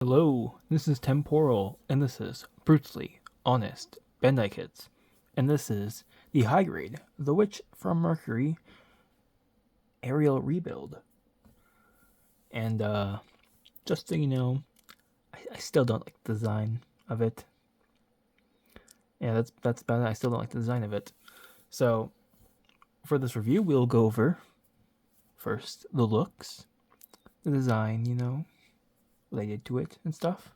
Hello, this is Temporal, and this is Brutally Honest Bandai Kids, and this is the high grade The Witch from Mercury aerial rebuild. And just so you know, I still don't like the design of it. Yeah, that's about it. I still don't like the design of it. So for this review, we'll go over first the looks, the design, what I did to it and stuff.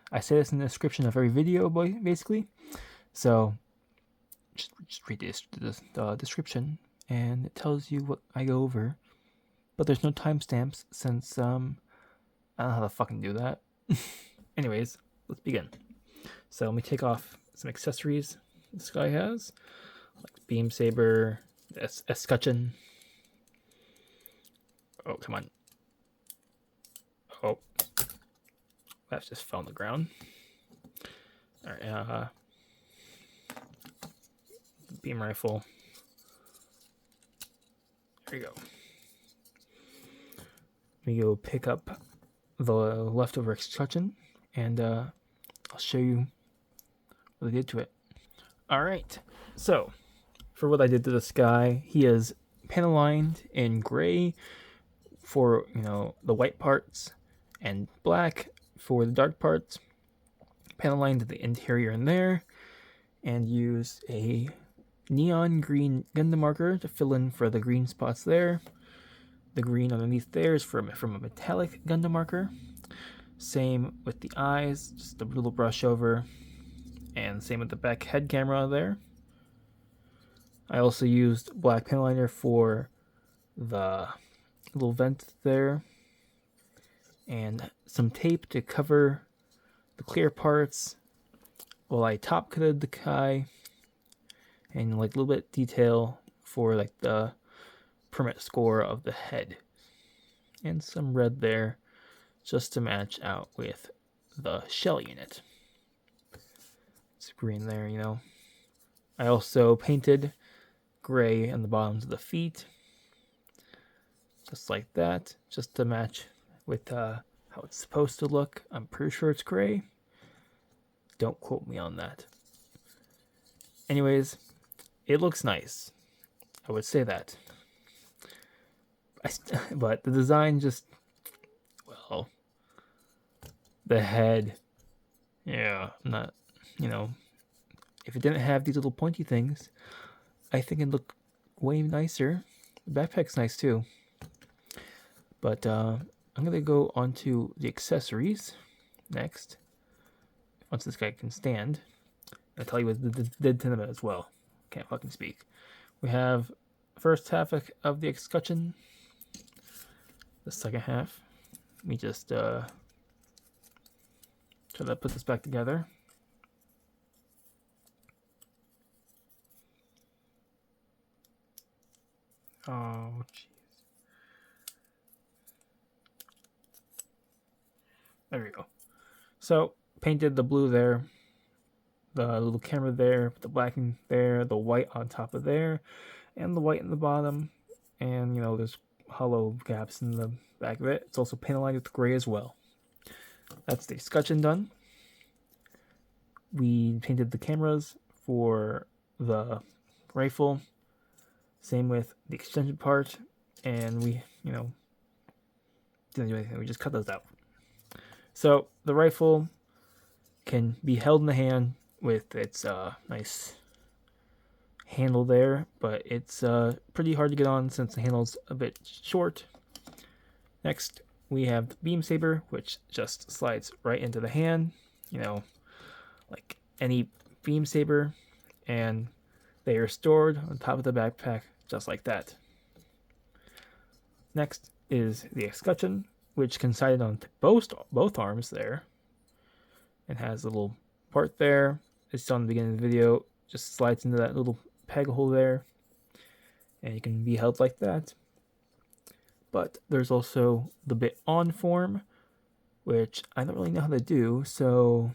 I say this in the description of every video, basically. So just read the description, and it tells you what I go over. But there's no timestamps since I don't know how to fucking do that. Anyways, let's begin. So let me take off some accessories this guy has, like the beam saber, the escutcheon. Oh, come on. Oh, that just fell on the ground. All right, beam rifle. There you go. We go pick up the leftover escutcheon, and I'll show you what I did to it. All right, so for what I did to this guy, he is panel lined in gray for the white parts, and black for the dark parts. Panel lined the interior in there, and use a neon green Gundam marker to fill in for the green spots there. The green underneath there is from a metallic Gundam marker. Same with the eyes, just a little brush over. And same with the back head camera there. I also used black panel liner for the little vent there. And some tape to cover the clear parts while I top coated the Kai. And like a little bit detail for like the permit score of the head, and some red there just to match out with the shell unit. It's green there, I also painted gray on the bottoms of the feet, just like that, just to match with how it's supposed to look. I'm pretty sure it's gray. Don't quote me on that. Anyways, it looks nice. I would say that. But the design just, well, the head, yeah, not, if it didn't have these little pointy things, I think it'd look way nicer. The backpack's nice too. But I'm going to go on to the accessories next. Once this guy can stand, I'll tell you what did to them as well. Can't fucking speak. We have first half of the escutcheon. The second half, let me just try to put this back together. Oh, jeez. There we go. So, painted the blue there, the little camera there, the black in there, the white on top of there, and the white in the bottom, and there's hollow gaps in the back of it. It's also panel lined with gray as well. That's the escutcheon done. We painted the cameras for the rifle. Same with the extension part, and we, didn't do anything. We just cut those out. So the rifle can be held in the hand with its nice handle there, but it's pretty hard to get on since the handle's a bit short. Next, we have the beam saber, which just slides right into the hand, like any beam saber, and they are stored on top of the backpack just like that. Next is the escutcheon, which can slide on both arms there, and has a little part there. It's on the beginning of the video, just slides into that little peg hole there, and it can be held like that. But there's also the bit on form, which I don't really know how to do, so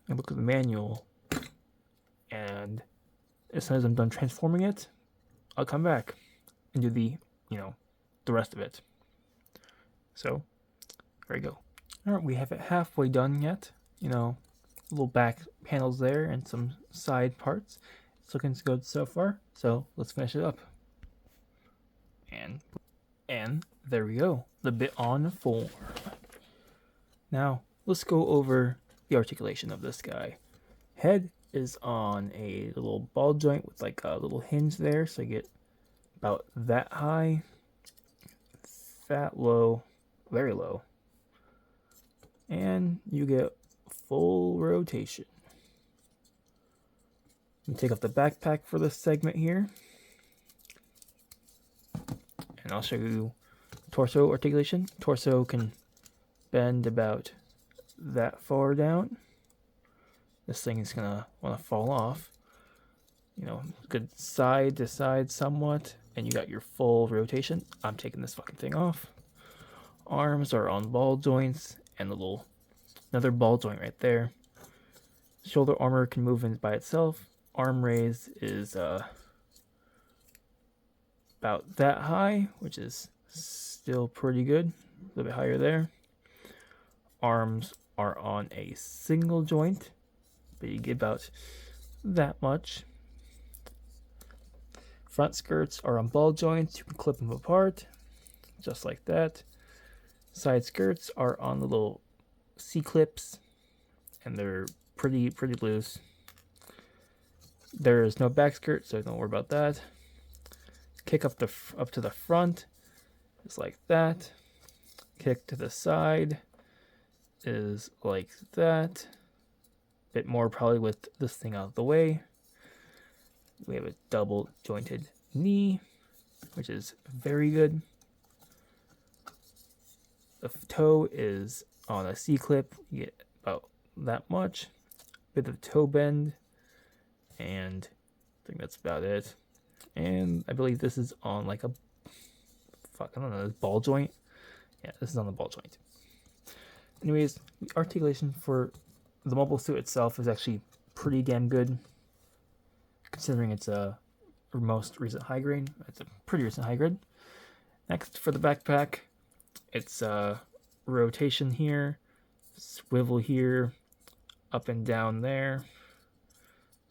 I look at the manual, and as soon as I'm done transforming it, I'll come back and do the rest of it. So there you go. Alright, we have it halfway done yet. You know, little back panels there and some side parts. It's looking good so far. So let's finish it up. And there we go. The bit on form. Now let's go over the articulation of this guy. Head is on a little ball joint with like a little hinge there, so you get about that high, that low, very low, and you get full rotation. You take off the backpack for this segment here, and I'll show you torso articulation. Torso can bend about that far down. This thing is gonna want to fall off. You know, good side to side somewhat, and you got your full rotation. I'm taking this fucking thing off. Arms are on ball joints and another ball joint right there. Shoulder armor can move in by itself. Arm raise is about that high, which is still pretty good. A little bit higher there. Arms are on a single joint, but you get about that much. Front skirts are on ball joints. You can clip them apart, just like that. Side skirts are on the little C-clips, and they're pretty loose. There is no back skirt, so don't worry about that. Kick up to the front, just like that. Kick to the side is like that. Bit more probably with this thing out of the way. We have a double jointed knee, which is very good. The toe is on a C-clip. You get about that much. Bit of toe bend, and I think that's about it. And I believe this is on like a I don't know, ball joint. Yeah, this is on the ball joint. Anyways, the articulation for the mobile suit itself is actually pretty damn good, considering it's a most recent high grade. It's a pretty recent high grade. Next, for the backpack, it's rotation here, swivel here, up and down there.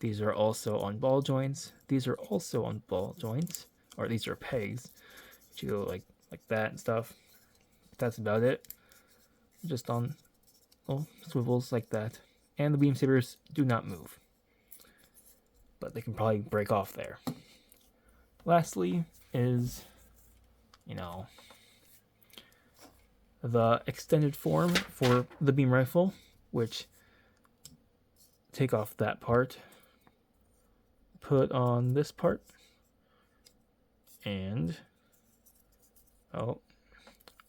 These are also on ball joints. These are also on ball joints, or these are pegs. You go like that and stuff. That's about it. Just on swivels like that. And the beam sabers do not move, but they can probably break off there. Lastly is, you know, the extended form for the beam rifle, which take off that part, put on this part, and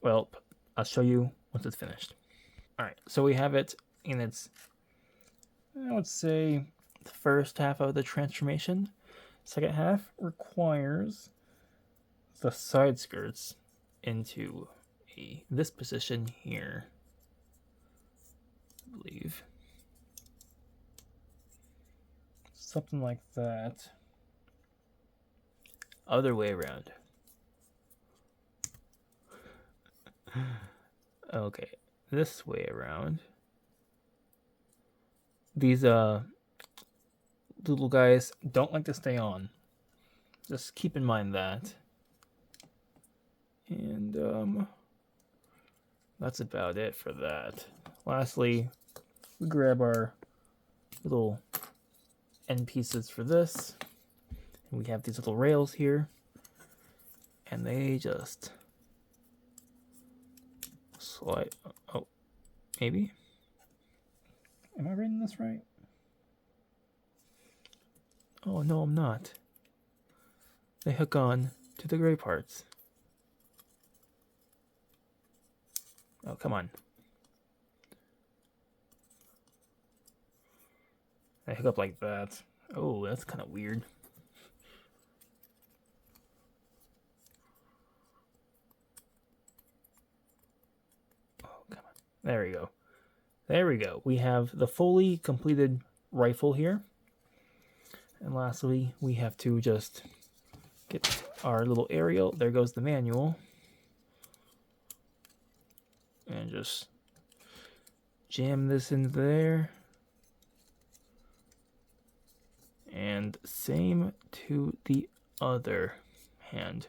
well, I'll show you once it's finished. All right, so we have it in its, I would say, the first half of the transformation. Second half requires the side skirts into this position here, I believe. Something like that. Other way around. Okay, this way around. These little guys don't like to stay on. Just keep in mind that. And that's about it for that. Lastly, we grab our little end pieces for this. And we have these little rails here. And they just slide. Oh, maybe? Am I reading this right? Oh, no, I'm not. They hook on to the gray parts. Oh, come on. They hook up like that. Oh, that's kind of weird. Oh, come on. There we go. There we go. We have the fully completed rifle here. And lastly, we have to just get our little aerial. There goes the manual. And just jam this in there. And same to the other hand.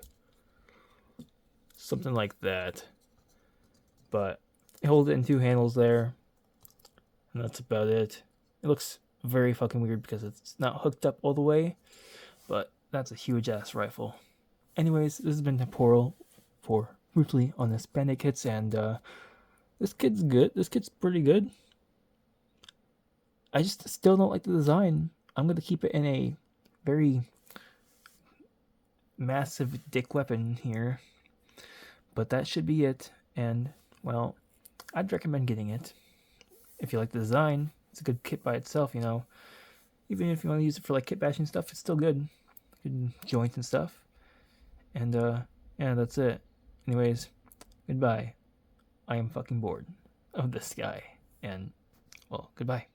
Something like that. But hold it in 2 handles there. And that's about it. It looks very fucking weird because it's not hooked up all the way. But that's a huge ass rifle. Anyways, this has been Temporal for Brutally on this Bandai kits, and this kit's good. This kit's pretty good. I just still don't like the design. I'm gonna keep it in a very massive dick weapon here. But that should be it. And well, I'd recommend getting it. If you like the design, it's a good kit by itself, you know. Even if you want to use it for like kit bashing stuff, it's still good. Good joints and stuff. And yeah, that's it. Anyways, goodbye. I am fucking bored of this guy. And well, goodbye.